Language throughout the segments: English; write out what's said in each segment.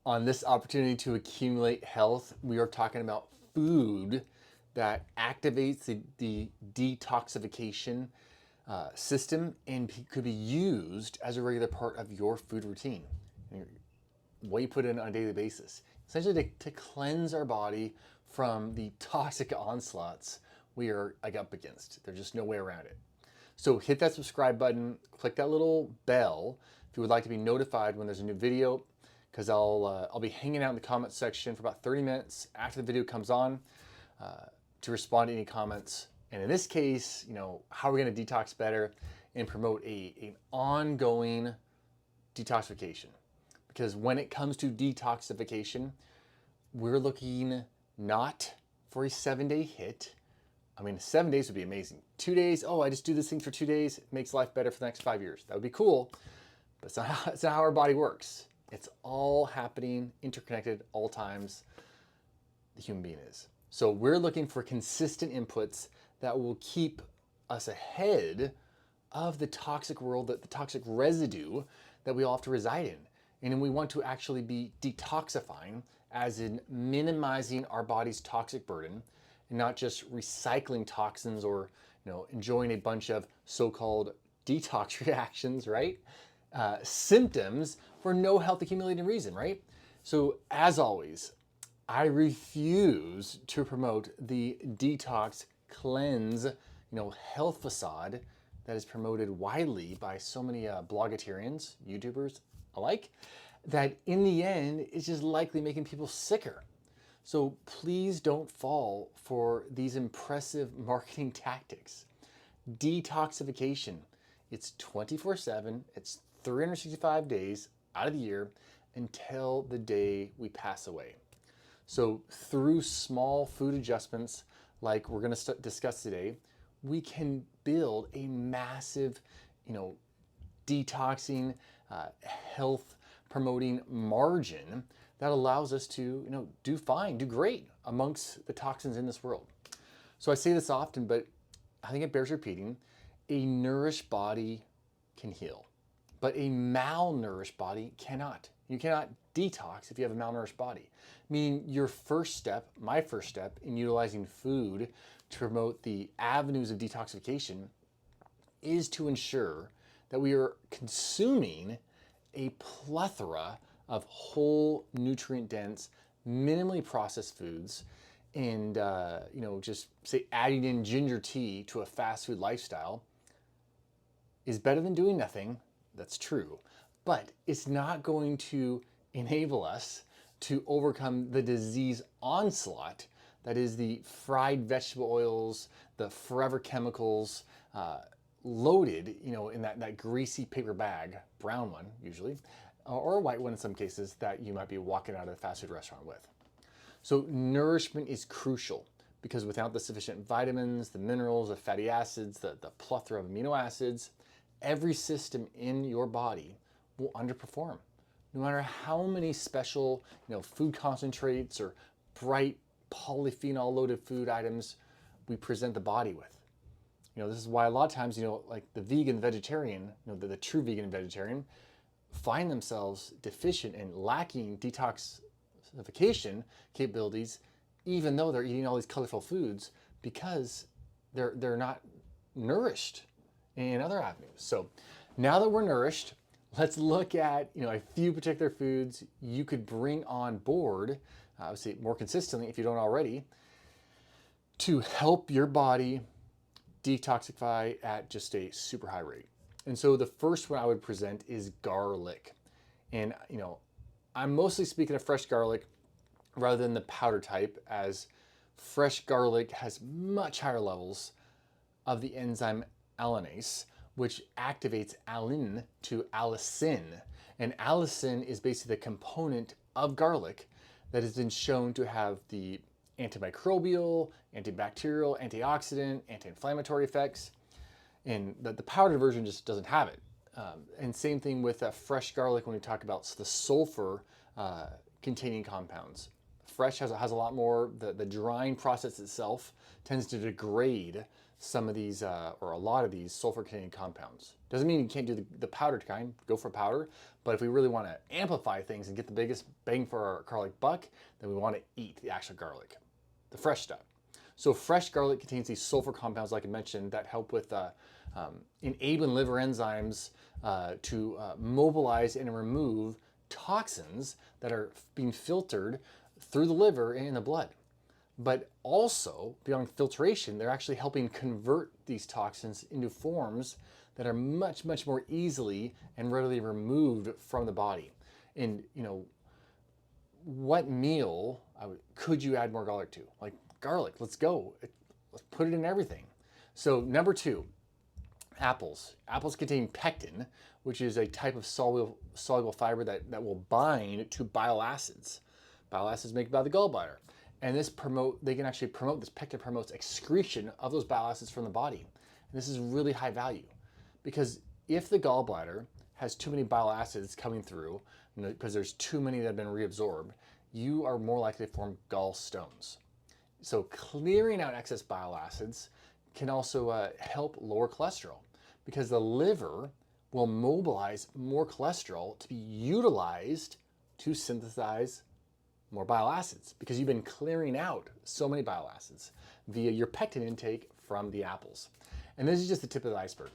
On this opportunity to accumulate health, we are talking about food that activates the detoxification system and could be used as a regular part of your food routine, what you put in on a daily basis. Essentially to cleanse our body from the toxic onslaughts we are up against. There's just no way around it. So hit that subscribe button, click that little bell if you would like to be notified when there's a new video, because I'll be hanging out in the comments section for about 30 minutes after the video comes on to respond to any comments. And in this case, how are we going to detox better and promote an ongoing detoxification? Because when it comes to detoxification, we're looking not for a 7-day hit. I mean, 7 days would be amazing. 2 days, I just do this thing for 2 days, it makes life better for the next 5 years. That would be cool, but it's not how our body works. It's all happening, interconnected, all times, the human being is. So we're looking for consistent inputs that will keep us ahead of the toxic world, the toxic residue that we all have to reside in. And we want to actually be detoxifying, as in minimizing our body's toxic burden, and not just recycling toxins or enjoying a bunch of so-called detox reactions, right? Symptoms for no health accumulating reason, right? So as always, I refuse to promote the Detox Cleanse, health facade that is promoted widely by so many blogatarians, YouTubers alike, that in the end is just likely making people sicker. So please don't fall for these impressive marketing tactics. Detoxification, it's 24/7, it's 365 days out of the year until the day we pass away. So through small food adjustments like we're going to discuss today, we can build a massive, detoxing, health promoting margin that allows us to, do fine, do great amongst the toxins in this world. So I say this often, but I think it bears repeating. A nourished body can heal, but a malnourished body cannot. You cannot detox if you have a malnourished body. Meaning your first step, my first step in utilizing food to promote the avenues of detoxification is to ensure that we are consuming a plethora of whole, nutrient-dense, minimally processed foods, and just say adding in ginger tea to a fast food lifestyle is better than doing nothing. That's true, but it's not going to enable us to overcome the disease onslaught that is the fried vegetable oils, the forever chemicals, loaded, in that greasy paper bag, brown one usually, or a white one in some cases, that you might be walking out of a fast food restaurant with. So nourishment is crucial, because without the sufficient vitamins, the minerals, the fatty acids, the plethora of amino acids, every system in your body will underperform. No matter how many special, food concentrates or bright polyphenol loaded food items we present the body with. This is why a lot of times, like the vegan vegetarian, the true vegan and vegetarian find themselves deficient and lacking detoxification capabilities, even though they're eating all these colorful foods, because they're not nourished in other avenues. So now that we're nourished, let's look at a few particular foods you could bring on board, obviously more consistently if you don't already, to help your body detoxify at just a super high rate. And so the first one I would present is garlic. And I'm mostly speaking of fresh garlic rather than the powder type, as fresh garlic has much higher levels of the enzyme allinase, which activates allin to allicin. And allicin is basically the component of garlic that has been shown to have the antimicrobial, antibacterial, antioxidant, anti-inflammatory effects. And the powdered version just doesn't have it. And same thing with fresh garlic when we talk about the sulfur containing compounds. Fresh has a lot more, the drying process itself tends to degrade some of these, or a lot of these sulfur-containing compounds. Doesn't mean you can't do the powdered kind, go for powder, but if we really want to amplify things and get the biggest bang for our garlic buck, then we want to eat the actual garlic, the fresh stuff. So fresh garlic contains these sulfur compounds, like I mentioned, that help with enabling liver enzymes to mobilize and remove toxins that are being filtered through the liver and in the blood. But also, beyond filtration, they're actually helping convert these toxins into forms that are much, much more easily and readily removed from the body. And, what meal could you add more garlic to? Like garlic, let's go. Let's put it in everything. So number 2, apples. Apples contain pectin, which is a type of soluble fiber that will bind to bile acids. Bile acids made by the gallbladder. And this pectin promotes excretion of those bile acids from the body. And this is really high value because if the gallbladder has too many bile acids coming through, because there's too many that have been reabsorbed, you are more likely to form gallstones. So clearing out excess bile acids can also help lower cholesterol because the liver will mobilize more cholesterol to be utilized to synthesize more bile acids because you've been clearing out so many bile acids via your pectin intake from the apples. And this is just the tip of the iceberg.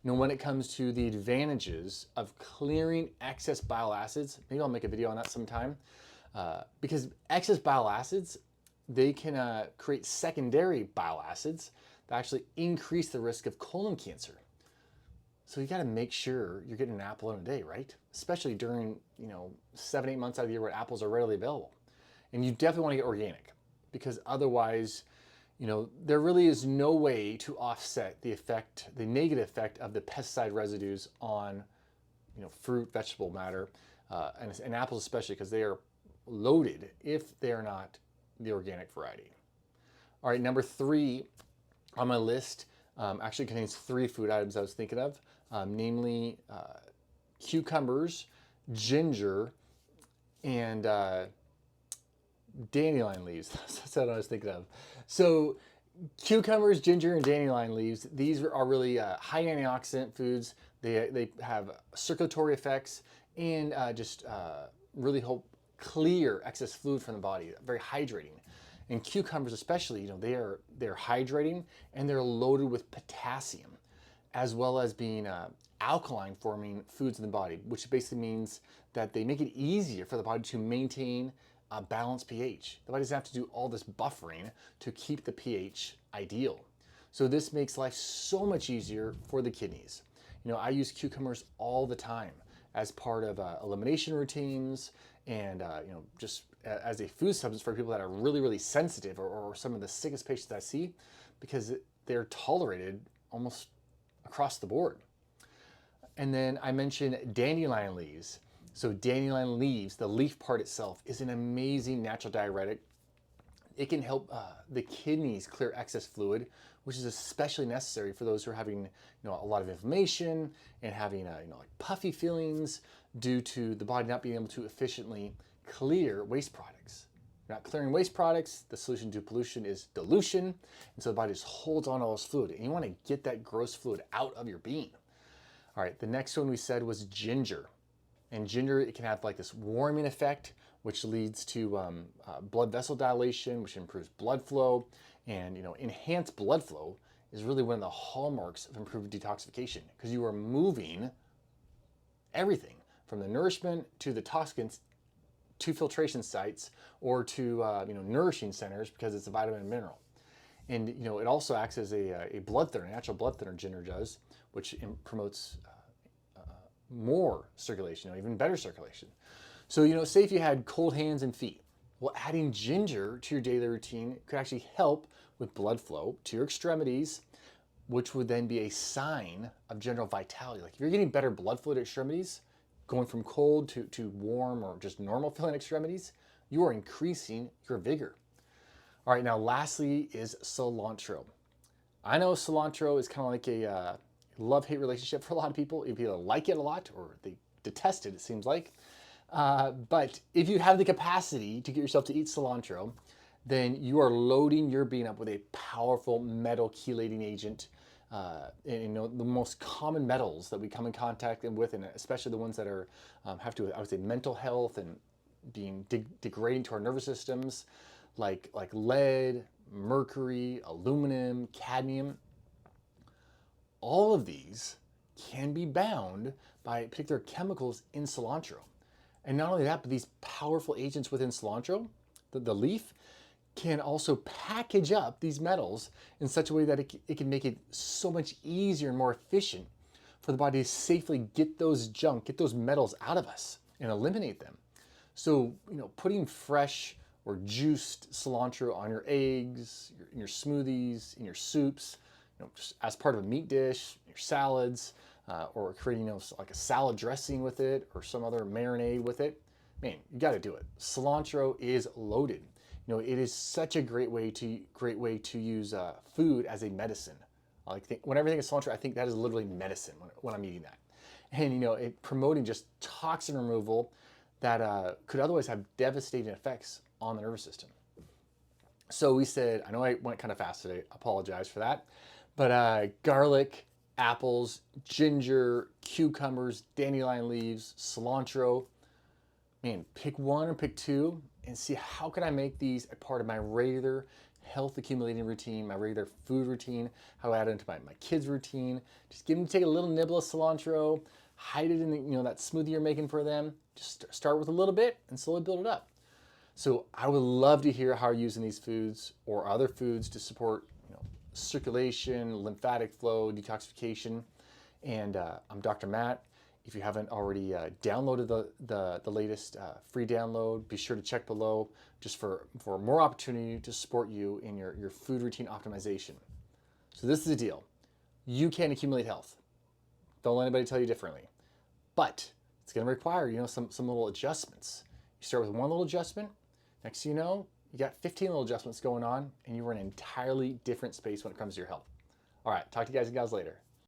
When it comes to the advantages of clearing excess bile acids, maybe I'll make a video on that sometime, because excess bile acids, they can create secondary bile acids that actually increase the risk of colon cancer. So you got to make sure you're getting an apple in a day, right? Especially during 7-8 months out of the year where apples are readily available. And you definitely want to get organic because otherwise, there really is no way to offset the negative effect of the pesticide residues on, fruit, vegetable matter, and apples especially because they are loaded if they are not the organic variety. All right, number 3 on my list actually contains 3 food items I was thinking of, namely cucumbers, ginger, and dandelion leaves. That's what I was thinking of. So cucumbers, ginger, and dandelion leaves, these are really high antioxidant foods. They have circulatory effects and just really help clear excess fluid from the body, very hydrating. And cucumbers especially, they're hydrating and they're loaded with potassium, as well as being alkaline forming foods in the body, which basically means that they make it easier for the body to maintain a balanced pH. The body doesn't have to do all this buffering to keep the pH ideal. So this makes life so much easier for the kidneys. I use cucumbers all the time as part of elimination routines and just as a food substance for people that are really, really sensitive or some of the sickest patients I see because they're tolerated almost across the board. And then I mentioned dandelion leaves. So dandelion leaves, the leaf part itself, is an amazing natural diuretic. It can help the kidneys clear excess fluid, which is especially necessary for those who are having a lot of inflammation and having like puffy feelings due to the body not being able to efficiently clear waste products. You're not clearing waste products, the solution to pollution is dilution, and so the body just holds on to all this fluid, and you want to get that gross fluid out of your being. All right, the next one we said was ginger. And ginger, it can have like this warming effect, which leads to blood vessel dilation, which improves blood flow. And enhanced blood flow is really one of the hallmarks of improved detoxification because you are moving everything from the nourishment to the toxins to filtration sites or to nourishing centers because it's a vitamin and mineral. And it also acts as a blood thinner, a natural blood thinner. Ginger does, which promotes more circulation, even better circulation. So, say if you had cold hands and feet, well, adding ginger to your daily routine could actually help with blood flow to your extremities, which would then be a sign of general vitality. Like if you're getting better blood flow to extremities, going from cold to warm or just normal feeling extremities, you are increasing your vigor. All right, now lastly is cilantro. I know cilantro is kind of like a love-hate relationship for a lot of people. You either like it a lot or they detest it seems like. But if you have the capacity to get yourself to eat cilantro, then you are loading your being up with a powerful metal chelating agent. And, you know, the most common metals that we come in contact with, and especially the ones that are have to do with, I would say, mental health and being degrading to our nervous systems, like lead, mercury, aluminum, cadmium. All of these can be bound by particular chemicals in cilantro. And not only that, but these powerful agents within cilantro, the leaf, can also package up these metals in such a way that it can make it so much easier and more efficient for the body to safely get those metals out of us and eliminate them. So, you know, putting fresh or juiced cilantro on your eggs, in your smoothies, in your soups, you know, just as part of a meat dish, your salads, or creating, you know, like a salad dressing with it or some other marinade with it. Man, you got to do it. Cilantro is loaded. You know, it is such a great way to use food as a medicine. Whenever I think of cilantro, I think that is literally medicine when I'm eating that. And you know, it promoting just toxin removal that could otherwise have devastating effects on the nervous system. So we said, I know I went kind of fast today, apologize for that, but garlic, apples, ginger, cucumbers, dandelion leaves, cilantro. Man, pick one or pick two and see how can I make these a part of my regular health accumulating routine, my regular food routine, how I add it into my kids' routine. Just take a little nibble of cilantro, hide it in the, you know, that smoothie you're making for them. Just start with a little bit and slowly build it up. So I would love to hear how you're using these foods or other foods to support, you know, circulation, lymphatic flow, detoxification. And I'm Dr. Matt. If you haven't already downloaded the latest free download, be sure to check below just for more opportunity to support you in your food routine optimization. So this is the deal. You can accumulate health. Don't let anybody tell you differently. But it's going to require, you know, some little adjustments. You start with one little adjustment. Next thing you know, you got 15 little adjustments going on, and you're in an entirely different space when it comes to your health. All right, talk to you guys and gals later.